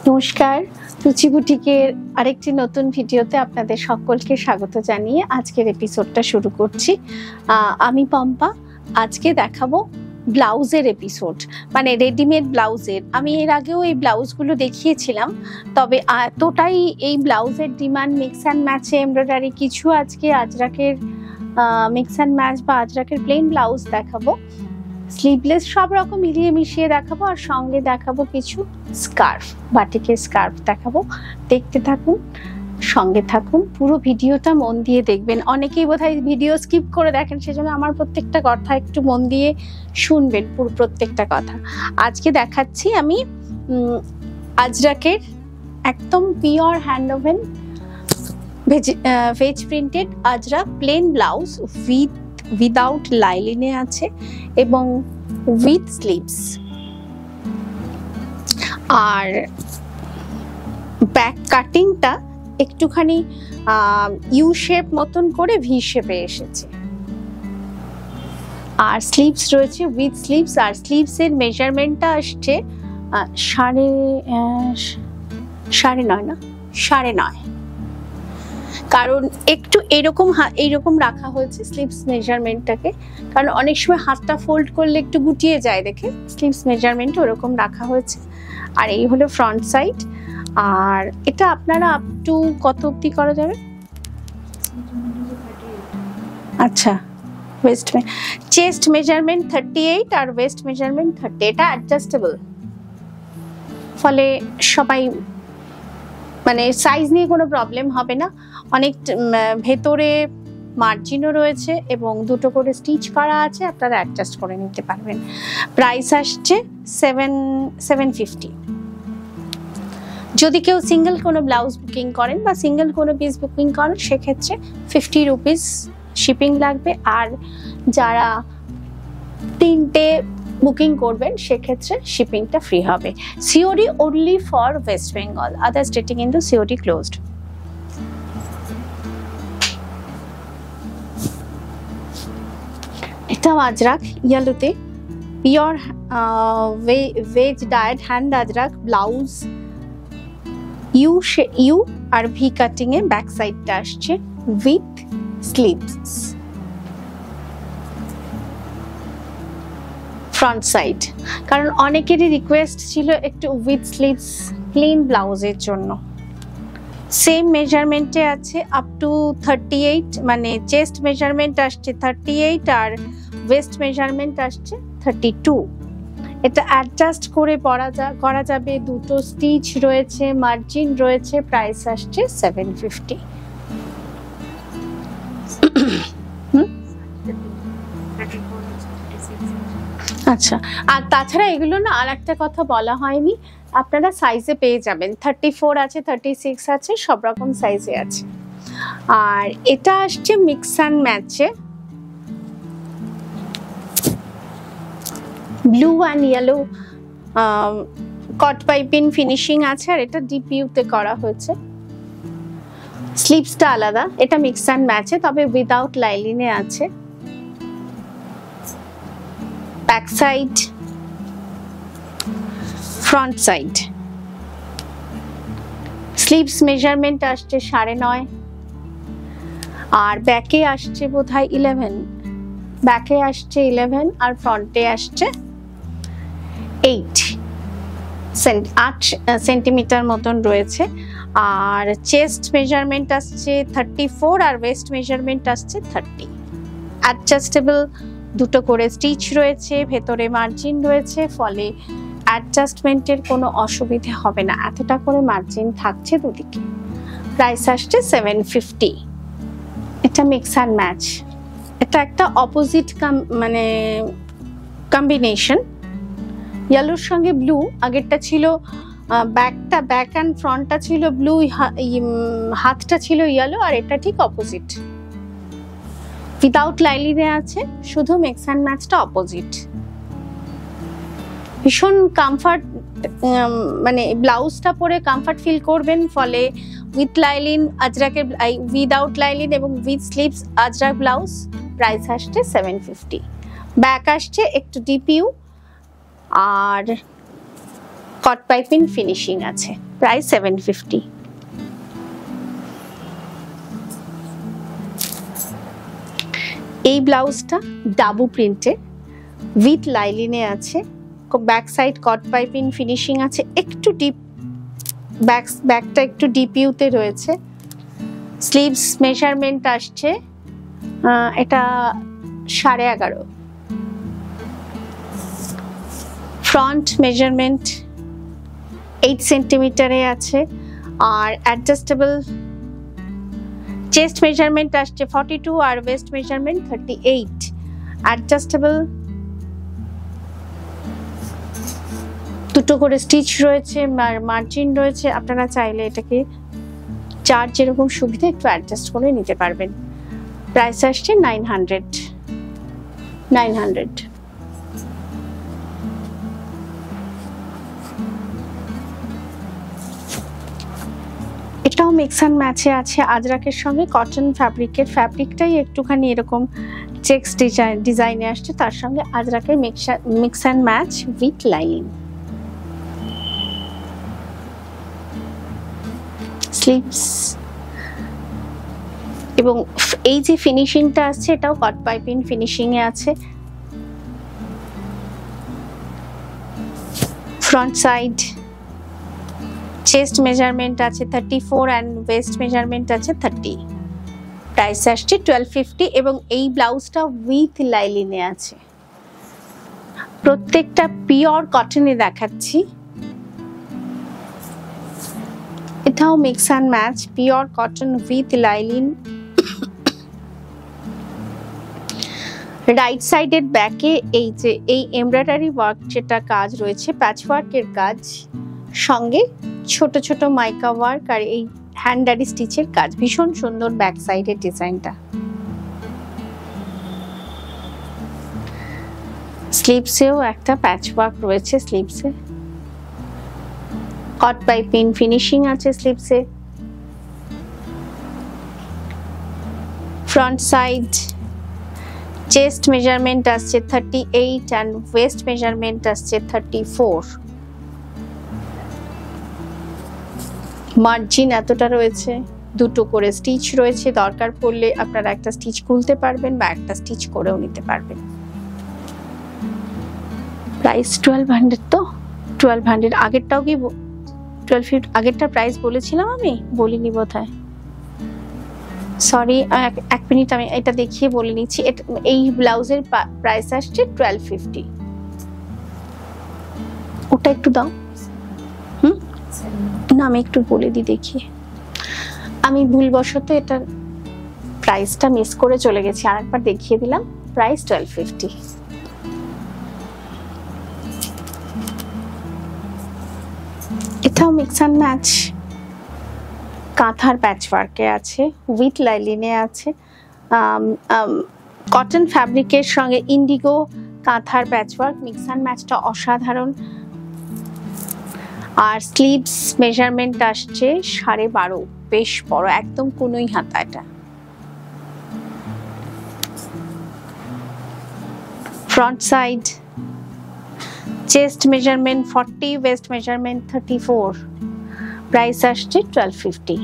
নমস্কার, রুচি বুটিকের আরেকটি নতুন ভিডিওতে আপনাদের সকলকে স্বাগত জানিয়ে আজকের এপিসোডটা শুরু করছি। আমি পম্পা। আজকে দেখাবো ব্লাউজের এপিসোড, মানে রেডিমেড ব্লাউজের। আমি এর আগেও এই ব্লাউজগুলো দেখিয়েছিলাম, তবে এতটাই এই ব্লাউজের ডিমান্ড, মিক্স অ্যান্ড ম্যাচে এমব্রয়ডারি কিছু, আজকে আজরাকের মিক্স অ্যান্ড ম্যাচ বা আজরাকের প্লেন ব্লাউজ দেখাবো, স্লিভলেস, সব রকম মিলিয়ে মিশিয়ে দেখাবো। আর সঙ্গে দেখাবো কিছু স্কার্ফ, বাটিকের স্কার্ফ দেখাবো। দেখতে থাকুন, সঙ্গে থাকুন, পুরো ভিডিওটা মন দিয়ে দেখবেন। অনেকেই বোধহয় ভিডিও স্কিপ করে দেখেন, সেজন্য আমার প্রত্যেকটা কথা একটু মন দিয়ে শুনবেন, পুরো প্রত্যেকটা কথা। আজকে দেখাচ্ছি আমি আজরাকের একদম pure hand woven veg printed Ajrakh plain blouse without লাইলিনে আছে এবং উইথ স্লিভস। আর ব্যাক কাটিংটা একটুখানি ইউ শেপ মতন করে ভি শেপে এসেছে। আর স্লিভস রয়েছে উইথ স্লিভস। আর স্লিভস এর মেজারমেন্টটা আসছে 9.5, কারণ একটু এইরকম রাখা হয়েছে স্লিভস মেজারমেন্টটাকে, কারণ অনেক সময় হাতটা ফোল্ড করলে একটু গুটিয়ে যায়, দেখে স্লিভস মেজারমেন্ট ওরকম রাখা হয়েছে। আর এই হলো ফ্রন্ট সাইড। আর এটা আপনারা আপ টু কত অবধি করা যাবে? আচ্ছা, চেস্ট মেজারমেন্ট 38 আর ওয়েস্ট মেজারমেন্ট 30। এটা অ্যাডজাস্টেবল, ফলে সবাই মানে সাইজ নিয়ে কোনো প্রবলেম হবে না। অনেক ভেতরে মার্জিনও রয়েছে এবং দুটো করে স্টিচ করা আছে, আপনারা অ্যাডজাস্ট করে নিতে পারবেন। প্রাইস আসছে 750। যদি কেউ সিঙ্গেল কোনো ব্লাউজ বুকিং করেন বা সিঙ্গেল কোনো পিস বুকিং করেন, সেক্ষেত্রে 50 রুপিস শিপিং লাগবে। আর যারা 3টে বুকিং করবেন, সেক্ষেত্রে শিপিংটা ফ্রি হবে। COD only for West Bengal, other stating into COD closed. এটা আজরাক ইয়েলোতে pure veg dyed hand Ajrakh blouse, U আর ভি কাটিং এ ব্যাক সাইডটা আসছে উইথ স্লিভস। ফ্রন্ট সাইড, কারণ অনেকেরই রিকোয়েস্ট ছিল একটু উইথ স্লিভস প্লেন ব্লাউজের জন্য। সেম মেজারমেন্টে আছে আপ টু 38, মানে চেস্ট মেজারমেন্ট আসছে 38 আর ওয়েস্ট মেজারমেন্ট আসছে 32। এটা অ্যাডজাস্ট করে করা যাবে। দুটো স্টিচ রয়েছে, মার্জিন রয়েছে। প্রাইস আসছে 750। আচ্ছা, আর তাছাড়া এগুলো না, আর একটা কথা বলা হয়নি, আপনারা সাইজে পেয়ে যাবেন। 34 আছে, 36 আছে, সব রকম সাইজে আছে। আর এটা আসছে মিক্স অ্যান্ড ম্যাচে, blue and yellow caught piping finishing আছে। আর এটা ডিপ ইউতে করা হয়েছে। স্লিভসটা আলাদা, এটা মিক্স অ্যান্ড ম্যাচে, তবে উইদাউট লাইলিনে আছে। Back side, front side. Sleeves measurement আসছে 9.5 আর ব্যাকে আসছে বোধহয় 11। ব্যাকে আসছে 11 আর ফ্রন্টে আসছে 8 সেন্টিমিটার মতন রয়েছে। আর চেস্ট মেজারমেন্ট আসছে 34 আর ওয়েস্ট মেজারমেন্ট আসছে 30। অ্যাডজাস্টেবল, দুটো করে স্টিচ রয়েছে, ভেতরে মার্জিন রয়েছে, ফলে অ্যাডজাস্টমেন্টের কোনো অসুবিধে হবে না। এতটা করে মার্জিন থাকছে দুদিকে। প্রাইস আসছে 750। এটা মিক্স অ্যান্ড ম্যাচ। এটা একটা অপোজিট মানে কম্বিনেশন, ইয়েলোর সঙ্গে ব্লু। আগেরটা ছিল ব্যাক অ্যান্ড ফ্রন্টটা ছিল ব্লু, হাতটা ছিল ইয়েলো। আর এটা ঠিক অপোজিট, উইদাউট লাইলিনে আছে, শুধু মিক্স অ্যান্ড ম্যাচটা অপোজিট। ভীষণ কমফর্ট, মানে ব্লাউজটা পরে কমফর্ট ফিল করবেন। ফলে উইথ লাইলিন আজরাকের, উইদাউট লাইলিন এবং with sleeves ajrak blouse. Price আসছে 750। ব্যাক আসছে একটু ডিপ ইউ আর কট পাইপিং ফিনিশিং আছে, প্রাইস 750। এই ব্লাউজটা ডাবু প্রিন্টে উইথ লাইলিনে আছে, ব্যাক সাইড কট পাইপিং ফিনিশিং আছে, একটু ডিপ ব্যাকটা একটু ডিপ ইউতে রয়েছে। স্লিভস মেজারমেন্ট আসছে এটা 11.5। ফ্রন্ট মেজারমেন্ট 8 সেন্টিমিটারে আছে, আর অ্যাডজাস্টেবল চেস্ট মেজারমেন্ট আসছে 42 আর ওয়েস্ট মেজারমেন্ট 38। অ্যাডজাস্টেবল দুটো করে স্টিচ রয়েছে, মার্জিন রয়েছে, আপনারা চাইলে এটাকে যার যেরকম সুবিধা একটু অ্যাডজাস্ট করে নিতে পারবেন। প্রাইস আসছে 900। এটাও মিক্স অ্যান্ড ম্যাচে আছে আজরাকের সঙ্গে, কটন ফ্যাব্রিকের, ফ্যাব্রিকটাই একটুখানি এরকম চেক্স ডিজাইনে আসছে, তার সঙ্গে আজরাকের mix and match with lining. Sleeves এবং এই যে ফিনিশিংটা আসছে এটাও কট পাইপিং ফিনিশিং এ আছে। ফ্রন্ট সাইড চেস্ট মেজারমেন্ট আছে 34 এন্ড ওয়েস্ট মেজারমেন্ট আছে 30। প্রাইস আসছে 1250 এবং এই ব্লাউজটা উইথ লাইলিনে আছে। প্রত্যেকটা পিওর কটনে দেখাচ্ছি, এটাও mix and match pure cotton with lining. Right সাইডের ব্যাকে এই যে এই এমব্রয়ডারি ওয়ার্ক যেটা কাজ রয়েছে, প্যাচ ওয়ার্কের কাজ, সঙ্গে ছোট ছোট মাইকা ওয়ার্ক আর এই হ্যান্ডারি স্টিচের কাজ, ভীষণ সুন্দর ব্যাক সাইডের ডিজাইনটা। স্লিভসেও একটা প্যাচ ওয়ার্ক রয়েছে, স্লিভসে কট পাইপিং ফিনিশিং আছে স্লিভসে। ফ্রন্ট সাইড চেস্ট মেজারমেন্ট আসছে 38 এন্ড ওয়েস্ট মেজারমেন্ট আসছে 34। মার্জিন এতটা রয়েছে, দুটো করে স্টিচ রয়েছে, দরকার পড়লে আপনারা একটা স্টিচ খুলতে পারবেন বা একটা স্টিচ করেও নিতে পারবেন। প্রাইস 1200। তো 1200 আগেরটাও কি 1250 আগেরটা প্রাইস বলেছিলাম? আমি বলিনি বোধহয়, সরি, এক মিনিট আমি এটা দেখিয়ে বলে নিচ্ছি। এই ব্লাউজের প্রাইস আসছে 1250। ওটা একটু দাও। না আমি একটু বলে দিই দেখিয়ে, আমি ভুলবশত এটার প্রাইসটা মিস করে চলে গেছি, আরেকবার দেখিয়ে দিলাম। প্রাইস 1250। এটাও মিক্স অ্যান্ড ম্যাচ কাঁথার প্যাচওয়ার্কে আছে, উইথ লাইলিনে আছে, কটন ফ্যাব্রিকের সঙ্গে ইন্ডিগো কাঁথার প্যাচওয়ার্ক, মিক্স অ্যান্ড ম্যাচটা অসাধারণ। আর স্লিভস মেজারমেন্ট আসছে 12.5, বেশ বড়, একদম কোনোই হাতা এটা। Front side chest measurement 40, waist measurement 34। Price আসছে 1250।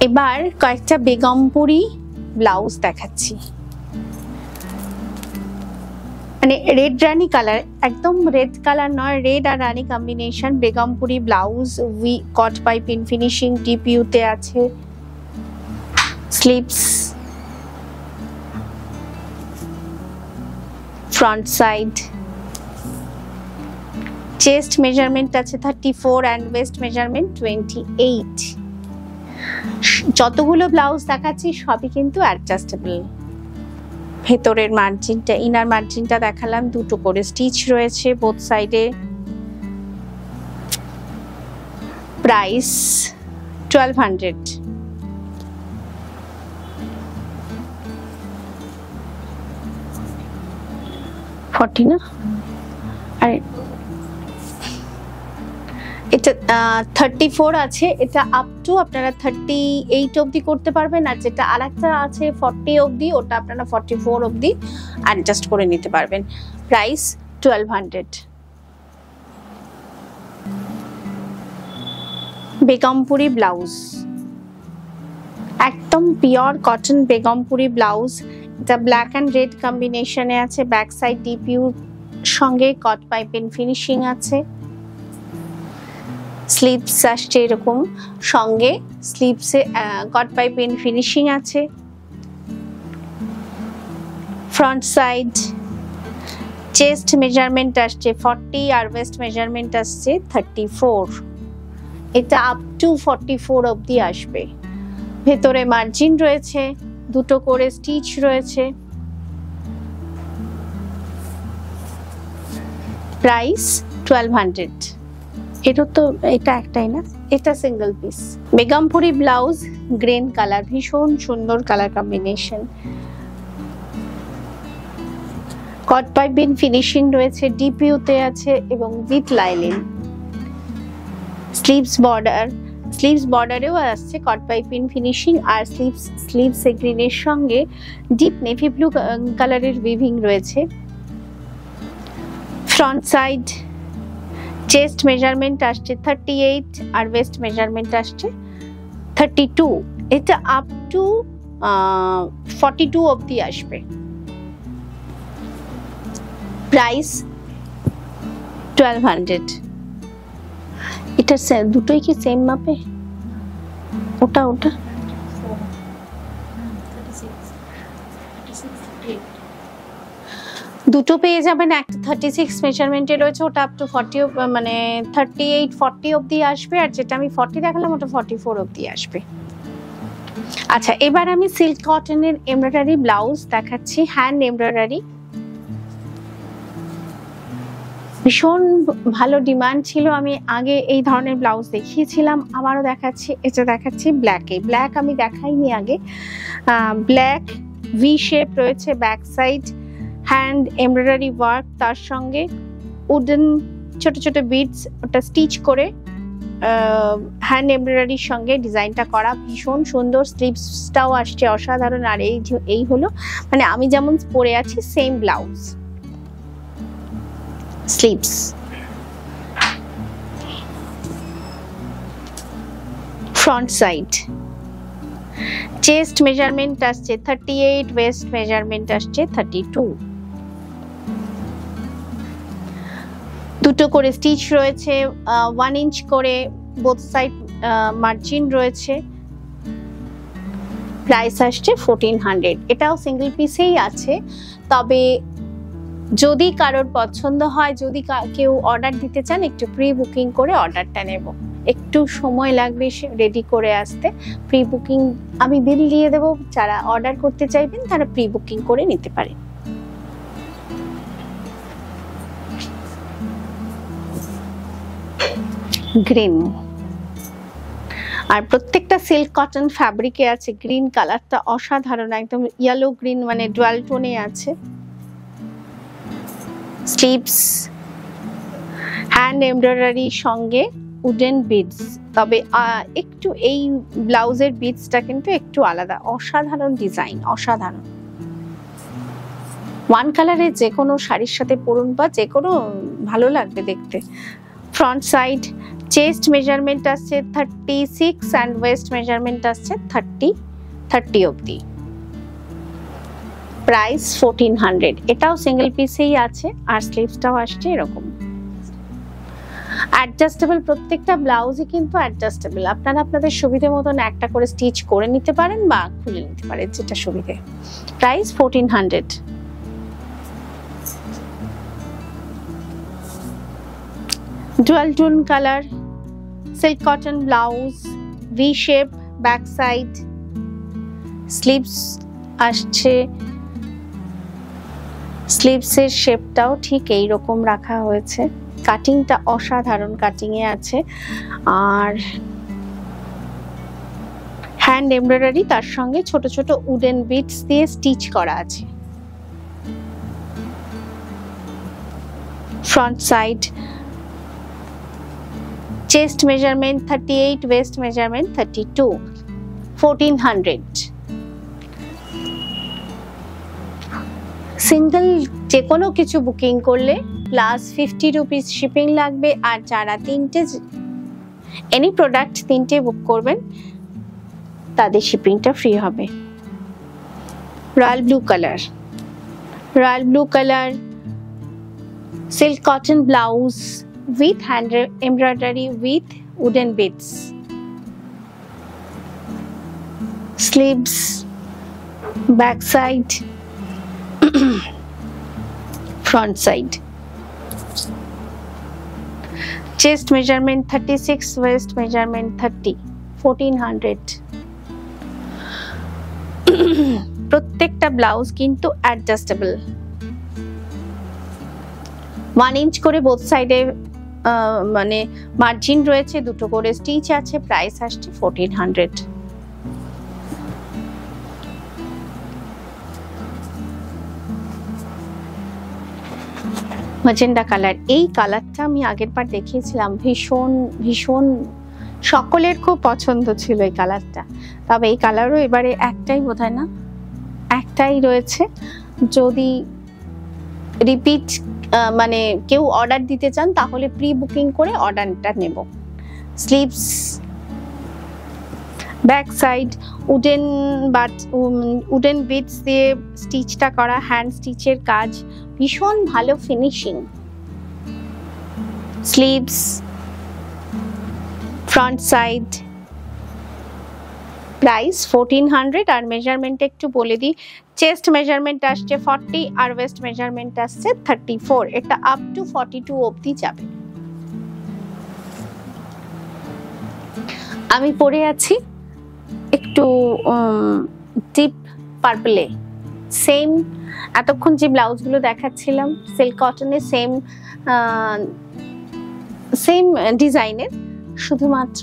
এবার কয়েকটা বেগমপুরি ব্লাউজ দেখাচ্ছি, মানে রেড রানী কালার, একদম রেড কালার নয়, রেড আর রানী কম্বিনেশন বেগমপুরি ব্লাউজ, উই কট পাইপিং ফিনিশিং টিপিউতে আছে। Sleeves front side chest measurement আছে 34 এন্ড ওয়েস্ট মেজারমেন্ট 28। যতগুলো ব্লাউজ দেখাচ্ছি সবই কিন্তু অ্যাডজাস্টেবল। ভেতরের মার্জিনটা, ইনার মার্জিনটা দেখালাম, দুটো করে স্টিচ রয়েছে বোথ সাইডে। প্রাইস 1200। না, আর এটা 34 আছে, এটা আপ টু আপনারা 38 অবধি করতে পারবেন, আর যেটা আরেকটা আছে 40 অবধি, ওটা আপনারা 44 অবধি অ্যাডজাস্ট করে নিতে পারবেন। প্রাইস 1200। বেগমপুরি ব্লাউজ, একদম পিওর কটন বেগমপুরি ব্লাউজ। এটা ব্ল্যাক অ্যান্ড রেড কম্বিনেশনে আছে, ব্যাক সাইড ডিপিউ সঙ্গে কট পাইপিং ফিনিশিং আছে, স্লিভস আসছে এরকম, সঙ্গে স্লিভসে কট পাইপিং ফিনিশিং আছে। ফ্রন্ট সাইড চেস্ট মেজারমেন্ট আসছে 40 আর ওয়েস্ট মেজারমেন্ট আসছে 34। এটা আপ টু 44 অবধি আসবে। ভেতরে মার্জিন রয়েছে, দুটো করে স্টিচ রয়েছে। প্রাইস 1200। এটা একটাই না, এটা single piece. Begumpuri blouse, green colour, ভীষণ সুন্দর কালার কম্বিনেশন। কট পাইপিং ফিনিশিং রয়েছে, ডিপিউতে আছে এবং উইথ লাইলিন। স্লিভস বর্ডারেও আসছে কট পাইপিং ফিনিশিং, আর স্লিভস গ্রিনের সঙ্গে ডিপ নেভি ব্লু কালারের উইভিং রয়েছে। ফ্রন্ট সাইড চেস্ট মেজারমেন্ট আসছে 38 আর ওয়েস্ট মেজারমেন্ট আসছে 32। এটা আপ টু 42 অবধি আসবে। প্রাইস 1200। এটা দুটোই কি সেম মাপে? ওটা দুটো পেয়ে যাবেন। একটা 36 মেজারমেন্টে রয়েছে, ওটা আপ টু 40 মানে 38 40 অবধি আসবে, আর যেটা আমি 40 দেখালাম ওটা 44 অবধি আসবে। আচ্ছা, এবার আমি সিল্ক কটনের এমব্রয়ডারি ব্লাউজ দেখাচ্ছি, হ্যান্ড এমব্রয়ডারি। ভীষণ ভালো ডিমান্ড ছিল, আমি আগে এই ধরনের ব্লাউজ দেখিয়েছিলাম, আবারও দেখাচ্ছি। এটা দেখাচ্ছি ব্ল্যাকে, ব্ল্যাক আমি দেখাইনি আগে। ব্ল্যাক ভি শেপ রয়েছে, back side hand embroidery work, তার সঙ্গে উডেন ছোট ছোট বিডস, ওটা স্টিচ করে হ্যান্ড এমব্রয়ডারির সঙ্গে ডিজাইনটা করা, ভীষণ সুন্দর। স্লিভসটাও আসছে অসাধারণ। আর এই হলো মানে আমি যেমন পরে আছি same blouse. Sleeves, front side chest measurement আসছে 38, ওয়েস্ট মেজারমেন্ট আসছে 32। দুটো করে স্টিচ রয়েছে, 1 ইঞ্চ করে বোথ সাইড মার্জিন রয়েছে। প্রাইস আসছে 1400। এটাও সিঙ্গেল পিসেই আছে, তবে যদি কারোর পছন্দ হয়, যদি কেউ অর্ডার দিতে চান, একটু প্রি বুকিং করে অর্ডারটা নেব। একটু সময় লাগবে রেডি করে আসতে। প্রি বুকিং আমি বিল দিয়ে দেবো, যারা অর্ডার করতে চাইবেন তারা প্রি বুকিং করে নিতে পারেন। গ্রিন, আর প্রত্যেকটা সিল্ক কটন ফ্যাব্রিকে আছে। গ্রিন কালারটা অসাধারণ, একদম ইয়েলো গ্রিন, মানে ডুয়াল টোনে আছে। স্লিভস হ্যান্ড এমব্রয়ডারি সঙ্গে উডেন বিডস, তবে একটু এই ব্লাউজের বিডসটা কিন্তু একটু আলাদা। অসাধারণ ডিজাইন, অসাধারণ। ওয়ান কালারের যে কোনো শাড়ির সাথে পরুন বা যে কোনো ভালো লাগবে দেখতে। ফ্রন্ট সাইড চেস্ট মেজারমেন্ট আসছে 36 অ্যান্ড ওয়েস্ট মেজারমেন্ট আসছে 30 অবধি। প্রাইস 1400। এটাও সিঙ্গেল পিসেই আছে, আর স্লিভসটাও আসছে এরকম অ্যাডজাস্টেবল। প্রত্যেকটা ব্লাউজই কিন্তু অ্যাডজাস্টেবল, আপনারা আপনাদের সুবিধে মতন একটা করে স্টিচ করে নিতে পারেন বা খুলে নিতে পারেন, যেটা সুবিধে। Price 1400। Dual tone colour silk cotton blouse, V shape, back side, sleeves আসছে। স্লিভসের শেপটাও ঠিক এই রকম রাখা হয়েছে, কাটিংটা অসাধারণ কাটিং এ আছে, আর হ্যান্ড এমব্রয়ডারি, তার সঙ্গে ছোট ছোট উডেন বিটস দিয়ে স্টিচ করা আছে। Front side chest measurement 38, West measurement 32, 1400। Single যে কোনো কিছু বুকিং করলে প্লাস 50 রুপিস শিপিং লাগবে। আর যারা তিনটে এনি প্রোডাক্ট তিনটে বুক করবেন তাদের শিপিংটা ফ্রি হবে। Royal blue colour, royal blue colour silk cotton blouse with hand embroidery with wooden beads, sleeves, back side, front side, chest measurement 36, waist measurement 30, 1400। প্রত্যেকটা blouse কিন্তু adjustable, 1 inch করে বোথ সাইডে মানে margin রয়েছে, দুটো করে স্টিচ আছে। প্রাইস আসছে 1400। ম্যাজেন্ডা কালার, এই কালারটা আমি আগের বার দেখিয়েছিলাম, ভীষণ ভীষণ সকলের খুব পছন্দ ছিল এই কালারটা। তবে এই কালারও এবারে একটাই বোধহয় না, একটাই রয়েছে। যদি রিপিট মানে কেউ অর্ডার দিতে চান তাহলে প্রি বুকিং করে অর্ডারটা নেব। Sleeves, back side wooden beads দিয়ে স্টিচটা করা, হ্যান্ড স্টিচের কাজ, ভীষণ ভালো finishing. Sleeves, front side, price 1400। আর মেজারমেন্ট একটু বলে দিই, চেস্ট মেজারমেন্ট আসছে 40 আর ওয়েস্ট মেজারমেন্ট আসছে 34। এটা আপ টু 42 অবধি যাবে। আমি পরে আছি একটু ডিপ পার্পলে, সেম এতক্ষণ যে ব্লাউজগুলো দেখাচ্ছিলাম সিল্ক কটনের সেম ডিজাইনের, শুধুমাত্র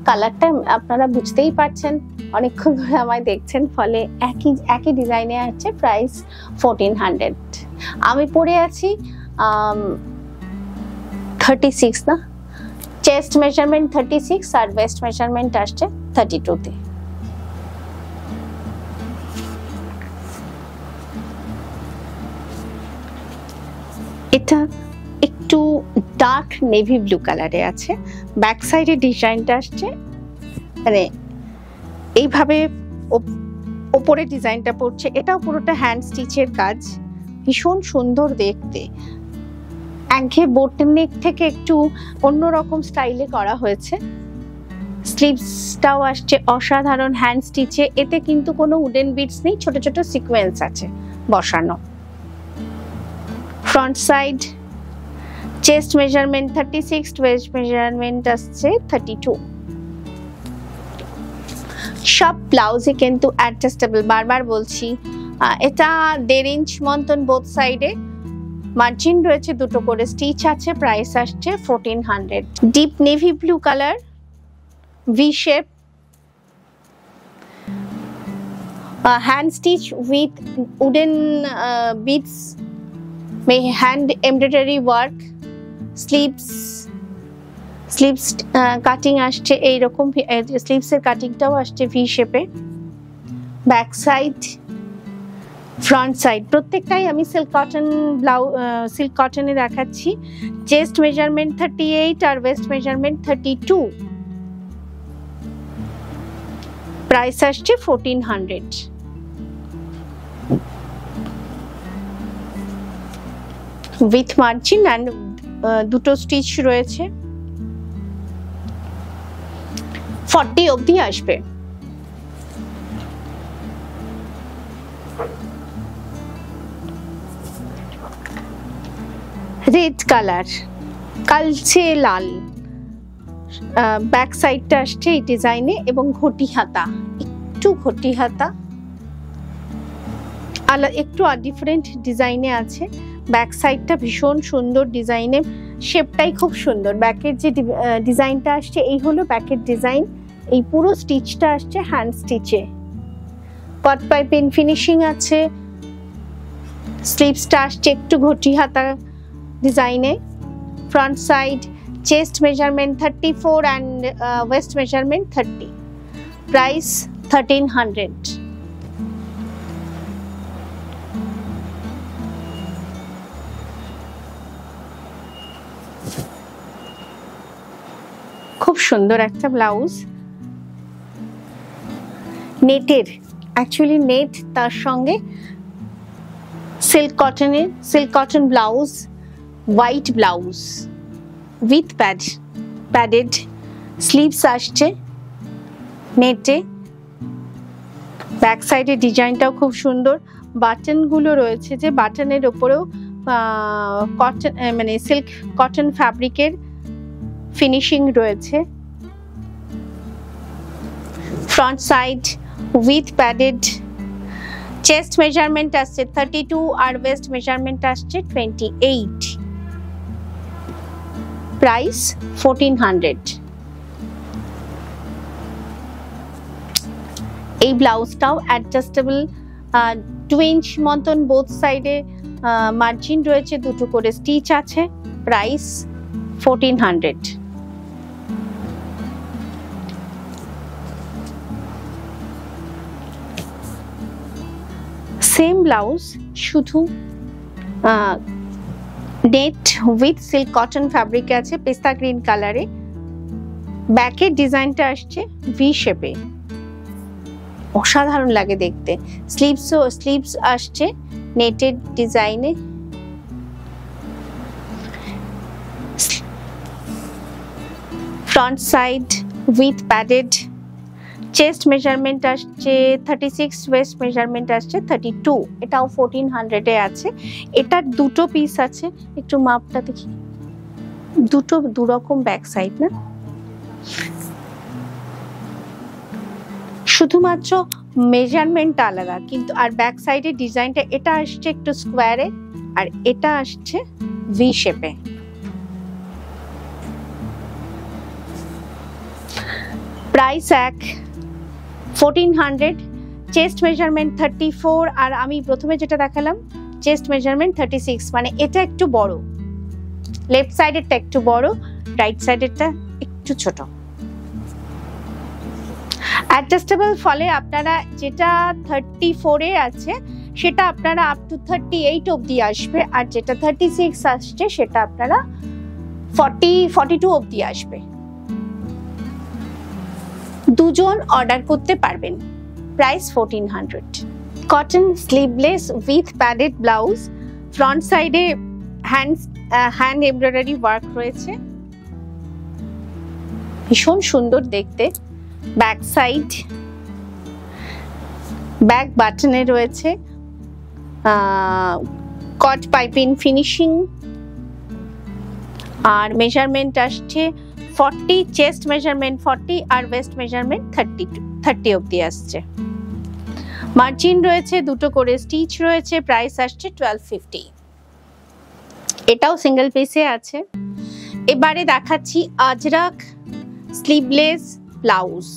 কালারটা আপনারা বুঝতেই পারছেন, অনেকক্ষণ ধরে আমায় দেখছেন, ফলে একই ডিজাইনে আছে। প্রাইস 1400। আমি পরে আছি 36 না, চেস্ট মেজারমেন্ট 36 আর ওয়েস্ট মেজারমেন্ট আসছে 32 তে। এটা একটু ডার্ক নেভি ব্লু কালারে আছে, ব্যাক সাইডে ডিজাইনটা আসছে মানে এইভাবে ওপরে ডিজাইনটা পড়ছে। এটাও পুরোটা হ্যান্ড স্টিচের কাজ, ভীষণ সুন্দর দেখতে। একঘেয়ে বোটের নেক থেকে একটু অন্যরকম স্টাইলে করা হয়েছে। স্লিভসটাও আসছে অসাধারণ হ্যান্ড স্টিচে, এতে কিন্তু কোনো উডেন বিটস নেই, ছোট ছোট সিকোয়েন্স আছে বসানো। Front side, chest measurement 36, West measurement আসছে 32। সব ব্লাউজে কিন্তু অ্যাডজাস্টেবল, বারবার বলছি। এটা 1.5 ইঞ্চ মতন বোথ সাইডে, মার্জিন রয়েছে, দুটো করে স্টিচ আছে। প্রাইস আসছে 1400। Deep navy blue colour, V shape, hand stitch with wooden beads, hand embroidery work. Sleeves cutting আসছে এইরকম, স্লিভসের কাটিংটাও আসছে ভি শেপে। ব্যাক সাইড, ফ্রন্ট সাইড, প্রত্যেকটাই আমি সিল্ক কটনে দেখাচ্ছি। চেস্ট মেজারমেন্ট 38 আর ওয়েস্ট মেজারমেন্ট 32। প্রাইস আসছে 1400। উইথ মার্জিন অ্যান্ড দুটো স্টিচ রয়েছে, 40 অবধি আসবে। রেড কালার, কালচে লাল, ব্যাক সাইডটা আসছে এই ডিজাইনে এবং ঘটি হাতা, একটু ঘটি হাতা একটু ডিফারেন্ট ডিজাইনে আছে। ব্যাক সাইডটা ভীষণ সুন্দর ডিজাইনে, শেপটাই খুব সুন্দর। ব্যাকের যে ডিজাইনটা আসছে এই হলো ব্যাকের ডিজাইন, এই পুরো স্টিচটা আসছে হ্যান্ড স্টিচে, কট পাইপিং ফিনিশিং আছে। স্লিভসটা আসছে একটু ঘটি হাতা ডিজাইনে। Front side, chest measurement 34 and West measurement 30, price 1300। খুব সুন্দর একটা ব্লাউজ, নেটের, অ্যাকচুয়ালি নেট, তার সঙ্গে silk cotton blouse, white blouse with padded sleeves আসছে নেটে। ব্যাক সাইডের ডিজাইনটাও খুব সুন্দর, বাটনগুলো রয়েছে, যে বাটনের ওপরেও কটন মানে সিল্ক কটন ফ্যাব্রিকের ফিনিশিং রয়েছে। Front side with padded, chest measurement আসছে 32 আর ওয়েস্ট মেজারমেন্ট আসছে 28, প্রাইস 1400। এই ব্লাউজটাও অ্যাডজাস্টেবল, 2 ইঞ্চ মতন বোথ সাইডে মার্জিন রয়েছে, দুটো করে স্টিচ আছে, প্রাইস 1400। সেম ব্লাউজ, শুধু net with silk cotton fabric আছে, পেস্তা গ্রিন কালারে। ব্যাকের ডিজাইনটা আসছে ভি শেপে, অসাধারণ লাগে দেখতে। স্লিভস আসছে নেটেড ডিজাইনে। Front side with padded, chest measurement আসছে 36, ওয়েস্ট মেজারমেন্ট আসছে 32, এটাও 1400 এ আছে। এটার দুটো পিস আছে, একটু মাপটা দেখি, দুটো দুরকম ব্যাক সাইড না, শুধুমাত্র মেজারমেন্ট আলাদা, কিন্তু আর ব্যাক সাইডের ডিজাইনটা, এটা আসছে একটু স্কোয়ারে আর এটা আসছে ভি শেপে। প্রাইস 1400, চেস্ট মেজারমেন্ট 34 আর আমি প্রথমে যেটা দেখালাম চেস্ট মেজারমেন্ট 36, মানে এটা একটু বড়, লেফট সাইডেরটা একটু বড়, রাইট সাইডেরটা একটু ছোট। অ্যাডজাস্টেবল, ফলে আপনারা যেটা 34 এ আছে সেটা আপনারা আপ টু 38 অবধি আসবে, আর যেটা 36 আসছে সেটা আপনারা 42 অবধি আসবে। দুজন অর্ডার করতে পারবেন, price 1400। Cotton sleeveless with padded blouse, front সাইডে হ্যান্ড এমব্রয়ডারি ওয়ার্ক রয়েছে, ভীষণ সুন্দর দেখতে। ব্যাক সাইড ব্যাক বাটনে রয়েছে কট পাইপিং ফিনিশিং, আর মেজারমেন্ট আসছে 40, চেস্ট মেজারমেন্ট 40 আর ওয়েস্ট মেজারমেন্ট 30 অবধি আসছে। মার্জিন রয়েছে, দুটো করে স্টিচ রয়েছে, প্রাইস আসছে 1250। এটাও সিঙ্গেল পিসে আছে। এবারে দেখাচ্ছি আজরাক স্লিভলেস ব্লাউজ,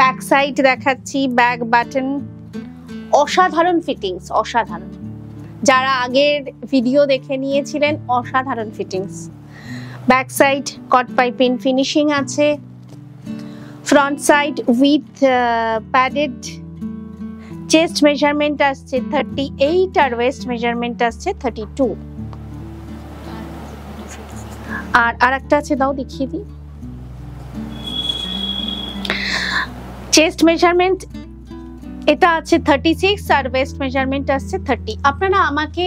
ব্যাক সাইড দেখাচ্ছি, ব্যাক বাটন, অসাধারণ ফিটিংস, অসাধারণ। যারা আগের ভিডিও দেখে নিয়েছিলেন, অসাধারণ ফিটিংস। ব্যাক সাইড কট পাইপিং ফিনিশিং আছে, front side with padded, chest measurement আসছে 38 আর ওয়েস্ট মেজারমেন্ট আসছে 32। আর আরেকটা আছে, দাও দেখিয়ে দিই। চেস্ট মেজারমেন্ট এটা আছে 36 আর ওয়েস্ট মেজারমেন্ট আসছে 30। আপনারা আমাকে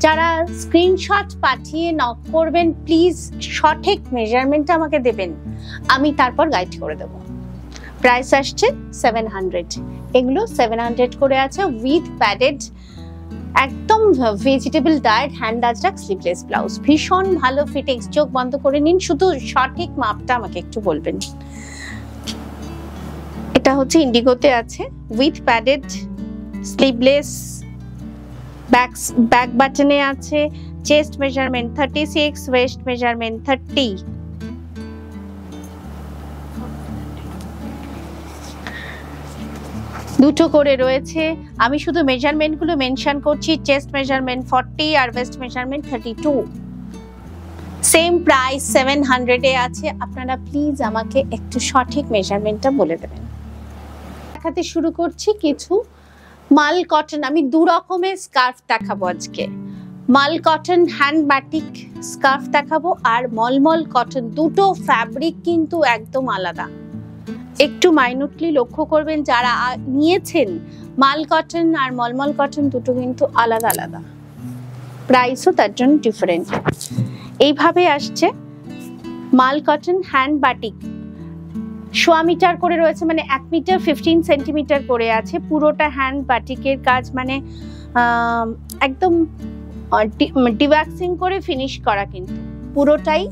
যারা স্ক্রিনশট পাঠিয়ে নক করবেন, প্লিজ সঠিক মেজারমেন্টটা আমাকে দেবেন, আমি তারপর গাইড করে দেব। প্রাইস আসছে 700। এগুলো 700 করে আছে উইথ প্যাডেড, একদম vegetable diet hand Ajrak sleeveless blouse, ভীষণ ভালো ফিটিংস। চোখ বন্ধ করে নিন, শুধু সঠিক মাপটা আমাকে একটু বলবেন। এটা হচ্ছে ইন্ডিগোতে আছে উইথ প্যাডেড স্লিভলেস, ব্যাক বাটনে আছে, চেস্ট মেজারমেন্ট 36, ওয়েস্ট মেজারমেন্ট 30। দুটো করে রয়েছে, আমি শুধু মেজারমেন্ট গুলো মেনশন করছি। চেস্ট মেজারমেন্ট 40 আর ওয়েস্ট মেজারমেন্ট 32, সেম প্রাইস 700 এ আছে। আপনারা প্লিজ আমাকে একটু সঠিক মেজারমেন্টটা বলে দেবেন। দেখাতে শুরু করছি কিছু মাল কটন। আমি দু রকমের স্কার্ফ দেখাবো আজকে। মাল কটন হ্যান্ড বাটিক স্কার্ফ দেখাবো আর মলমল কটন। দুটো ফ্যাব্রিক কিন্তু একদম আলাদা। একটু মাইনুটলি লক্ষ্য করবেন, যারা নিয়েছেন মাল কটন আর মলমল কটন দুটো কিন্তু আলাদা আলাদা, প্রাইসও তার জন্য ডিফারেন্ট। এইভাবে আসছে মাল কটন হ্যান্ড বাটিক, 1.25 মিটার করে রয়েছে, মানে 1 মিটার 15 সেন্টিমিটার করে আছে। পুরোটা হ্যান্ড বাটিকের কাজ, মানে একদম ডিওয়াক্সিং করে ফিনিশ করা, কিন্তু পুরোটাই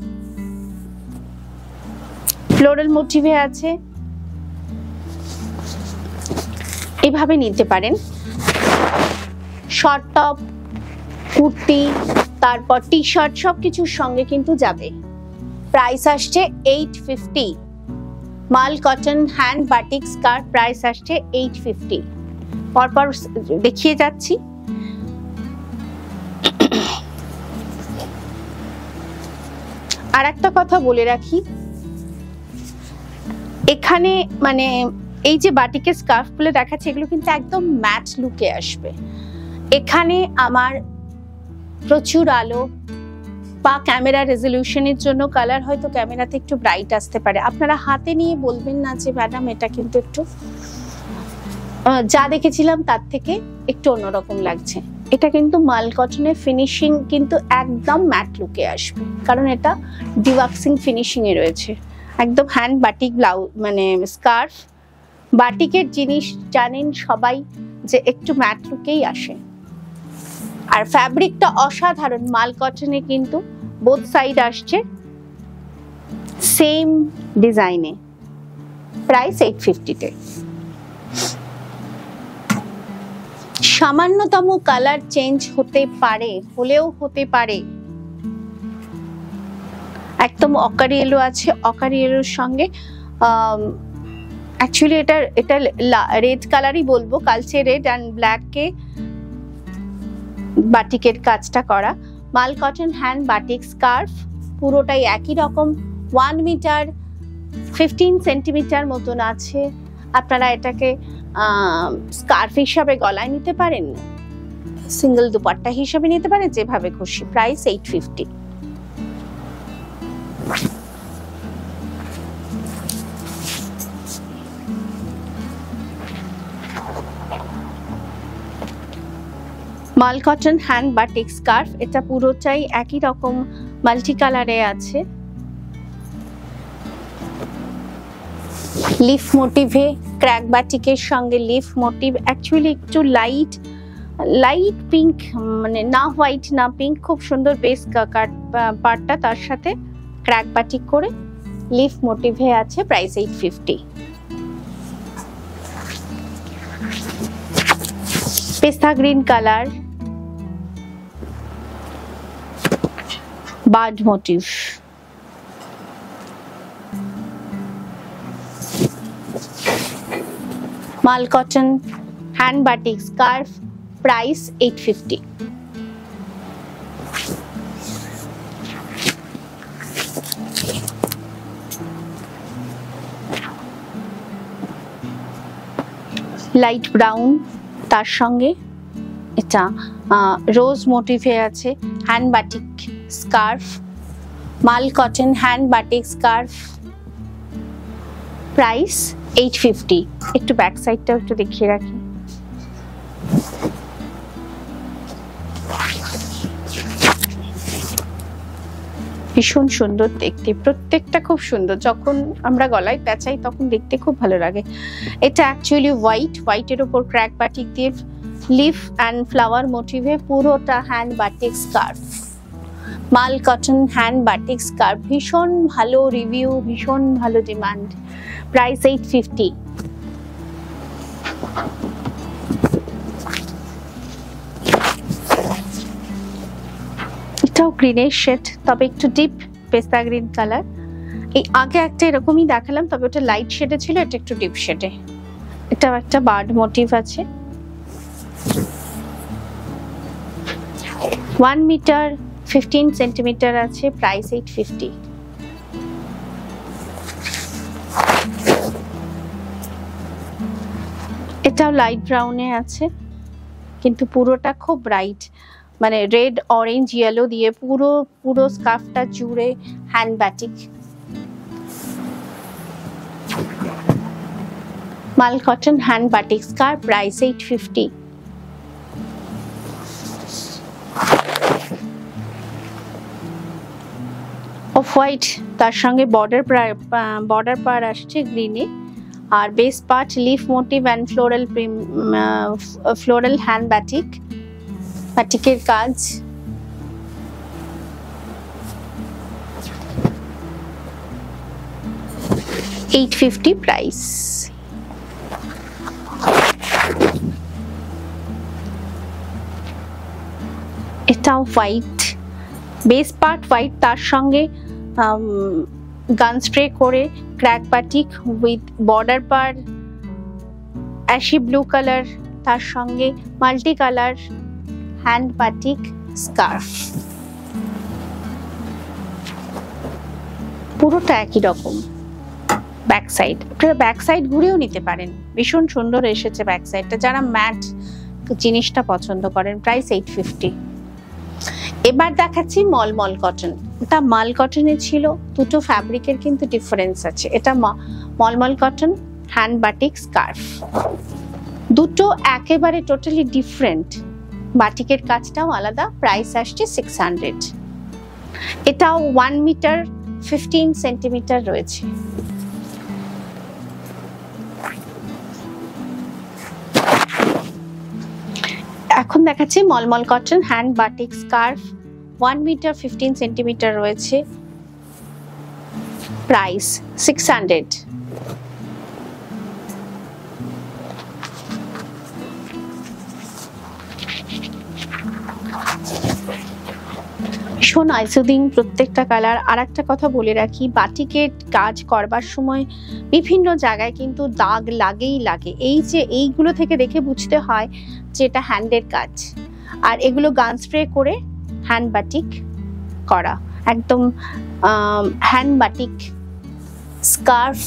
ফ্লোরাল মোটিভে আছে। এভাবে নিতে পারেন। শর্ট টপ, কুর্তি, তারপর টি শার্ট সবকিছুর সঙ্গে কিন্তু যাবে। প্রাইস আসছে 850। মাল cotton hand batik scarf price আসছে 850। পরপর দেখিয়ে যাচ্ছি। আর একটা কথা বলে রাখি, এখানে মানে এই যে বাটিকের স্কার্ফ গুলো দেখাচ্ছে এগুলো কিন্তু একদম ম্যাট লুকে আসবে। এখানে আমার প্রচুর আলো বা ক্যামেরা রেজলিউশনের জন্য কালার হয়তো ক্যামেরাতে একটু ব্রাইট আসতে পারে। আপনারা হাতে নিয়ে বলবেন না যে ম্যাডাম এটা কিন্তু একটু যা দেখেছিলাম তার থেকে একটু অন্যরকম লাগছে। এটা কিন্তু মাল কটনের ফিনিশিং কিন্তু একদম ম্যাট লুকে আসবে, কারণ এটা ডিওয়াক্সিং ফিনিশিং এ রয়েছে। একদম হ্যান্ড বাটিক ব্লাউজ, মানে স্কার্ফ বাটিকের জিনিস জানেন সবাই যে একটু ম্যাট লুকেই আসে। আর ফ্যাব্রিকটা অসাধারণ। মাল কটনে কিন্তু বোথ সাইড আসছে সেম ডিজাইনে। প্রাইস 850 তে। সামান্যতম কালার চেঞ্জ হতে পারে, হলেও হতে পারে। একদম অকারি এলো আছে, অকারি এলোর সঙ্গে অ্যাকচুয়ালি এটা রেড কালারই বলবো, কালচে রেড অ্যান্ড ব্ল্যাক কে বাটিকের কাজটা করা। মাল কটন হ্যান্ড বাটিক স্কার্ফ পুরোটাই একই রকম, 1 মিটার 15 সেন্টিমিটার মতন আছে। আপনারা এটাকে স্কার্ফ হিসাবে গলায় নিতে পারেন, সিঙ্গেল দুপাট্টা হিসাবে নিতে পারেন, যেভাবে খুশি। প্রাইস 850। মাল কটন হ্যান্ড বাটিক স্কার্ফ, এটা পুরোটাই একই রকম মাল্টি কালারে আছে। লিফ মোটিভে, ক্র্যাক বাটিকের সঙ্গে লিফ মোটিভ, অ্যাকচুয়ালি একটু লাইট পিঙ্ক, মানে না হোয়াইট না পিঙ্ক, খুব সুন্দর বেস পার্টটা, তার সাথে ক্র্যাক বাটিক করে লিফ মোটিভে আছে। প্রাইস 850। পেস্তা গ্রিন কালার, বার্ড মোটিভ। মাল cotton hand batik scarf, price 850। Light brown, তার সঙ্গে এটা রোজ মোটিভে আছে। হ্যান্ড বাটিক স্কার্ফ, মাল cotton hand batik scarf, price 850। একটু ব্যাক সাইডটাও একটু দেখিয়ে রাখি। ভীষণ সুন্দর দেখতে, প্রত্যেকটা খুব সুন্দর। যখন আমরা গলায় পেঁচাই তখন দেখতে খুব ভালো লাগে। এটা অ্যাকচুয়ালি হোয়াইটের উপর ক্র্যাক বাটিক দিয়ে লিফ অ্যান্ড ফ্লাওয়ার মোটিভে পুরোটা হ্যান্ড বাটিক স্কার্ফ। মাল কটন হ্যান্ড বাটিক স্কার্ফ, ভীষণ ভালো রিভিউ, ভীষণ ভালো ডিমান্ড। প্রাইস 850। এটাও গ্রিনের শেড, তবে একটু ডিপ পেস্তা গ্রিন কালার। এই আগে একটা এরকমই দেখালাম, তবে ওটা লাইট শেডে ছিল, এটা একটু ডিপ শেডে। এটাও একটা বার্ড মোটিভ আছে। 1 মিটার 15 সেন্টিমিটার আছে, প্রাইস 850। এটাও লাইট ব্রাউনে আছে, কিন্তু পুরোটা খুব ব্রাইট, মানে রেড অরেঞ্জ ইয়েলো দিয়ে পুরো স্কার্ফটা জুড়ে hand batik. Mul cotton hand batik scarf, price 850। Off white, তার সঙ্গে বর্ডার পার আসছে গ্রিনে, আর base part leaf motif and floral hand ব্যাটিকের কাজ। $850 প্রাইস। এটাও হোয়াইট, বেস পার্ট হোয়াইট, তার সঙ্গে গান স্প্রে করে crack batik with border per ashy blue colour, তার সঙ্গে multi colour hand batik scarf. পুরোটা একই রকম। ব্যাক সাইড, আপনারা ব্যাক সাইড ঘুরেও নিতে পারেন, ভীষণ সুন্দর এসেছে ব্যাক সাইডটা, যারা ম্যাট জিনিসটা পছন্দ করেন। প্রাইস 850। এবার দেখাচ্ছি মলমল কটন। এটা মাল কটনে ছিল, দুটো ফ্যাব্রিকের কিন্তু ডিফারেন্স আছে। এটা মলমল কটন হ্যান্ড বাটিক স্কার্ফ, দুটো একেবারে টোটালি ডিফারেন্ট, বাটিকের কাজটাও আলাদা। প্রাইস আসছে 600। এটাও 1 মিটার 15 সেন্টিমিটার রয়েছে। এখন দেখাচ্ছি mulmul cotton hand batik scarf, 1 metre 15 centimetre রয়েছে। প্রাইস 600। ভীষণ আইসুদিং প্রত্যেকটা কালার। আর একটা কথা বলে রাখি, বাটিকের কাজ করবার সময় বিভিন্ন জায়গায় কিন্তু দাগ লাগেই লাগে। এই যে এইগুলো থেকে দেখে বুঝতে হয় যে এটা হ্যান্ডের কাজ, আর এগুলো গান স্প্রে করে হ্যান্ড বাটিক করা, একদম হ্যান্ড বাটিক স্কার্ফ।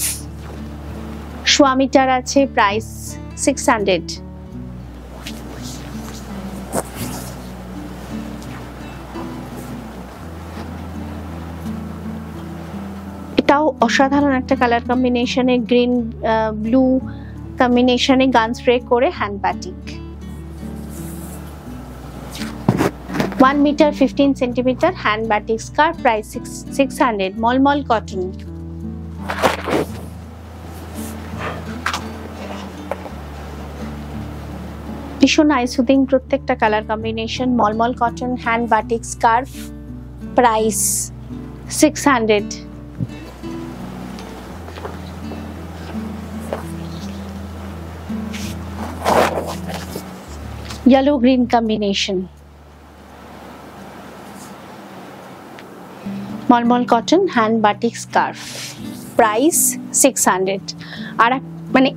1 মিটার আছে, প্রাইস 600। এটাও অসাধারণ একটা কালার কম্বিনেশনে, গ্রিন ব্লু কম্বিনেশনে গান স্প্রে করে hand batik. 1 metre 15 centimetre hand batik scarf, price 600। Mulmul cotton. ভীষণ আইসুদিং প্রত্যেকটা colour combination. Mulmul cotton hand batik scarf, price 600। yellow green combination, mulmul cotton hand batik scarf, price 600। আর মানে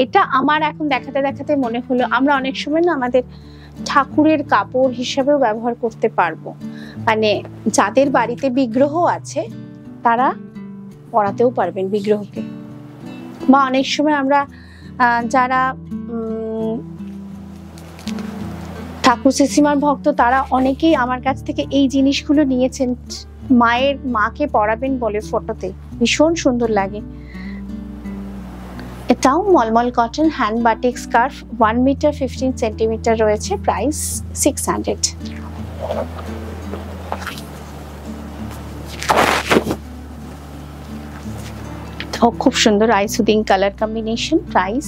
এটা আমার এখন দেখাতে দেখাতে মনে হলো আমরা অনেক সময় না আমাদের ঠাকুরের কাপড় হিসেবেও ব্যবহার করতে পারবো। মানে যাদের বাড়িতে বিগ্রহ আছে তারা পরাতেও পারবেন বিগ্রহকে, বা অনেক সময় আমরা যারা ঠাকুর সিসিমার ভক্ত তারা অনেকেই আমার কাছ থেকে এই জিনিসগুলো নিয়েছেন, মাকে পরাবেন বলে ফটোতে, ভীষণ সুন্দর লাগে। এটাও mulmul cotton hand batik scarf, 1 metre 15 centimetre রয়েছে, প্রাইস 600। খুব সুন্দর eye soothing colour combination, price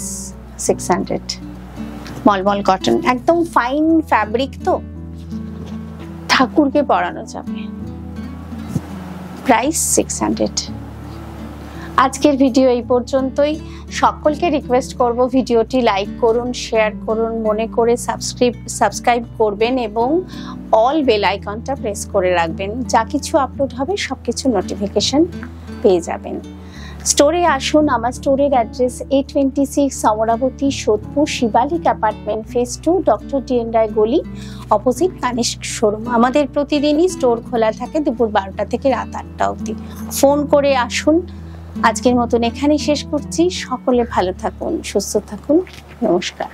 600। Mulmul cotton একদম ফাইন ফ্যাব্রিক, তো ঠাকুরকে পরানো যাবে। প্রাইস 600। আজকের ভিডিও এই পর্যন্তই। সকলকে রিকোয়েস্ট করব ভিডিওটি লাইক করুন, শেয়ার করুন, মনে করে সাবস্ক্রাইব করবেন এবং অল বেল আইকনটা প্রেস করে রাখবেন। যা কিছু আপলোড হবে সবকিছু নোটিফিকেশন পেয়ে যাবেন। স্টোরে আসুন। আমার স্টোরের address 826 Amarabati, Sodepur, Shivalik apartment, phase 2, doctor D N Roy গলি, অপোজিট কানিষ্ক শোরুম। আমাদের প্রতিদিনই স্টোর খোলা থাকে দুপুর 12টা থেকে রাত 8টা অবধি। ফোন করে আসুন। আজকের মতন এখানেই শেষ করছি। সকলে ভালো থাকুন, সুস্থ থাকুন। নমস্কার।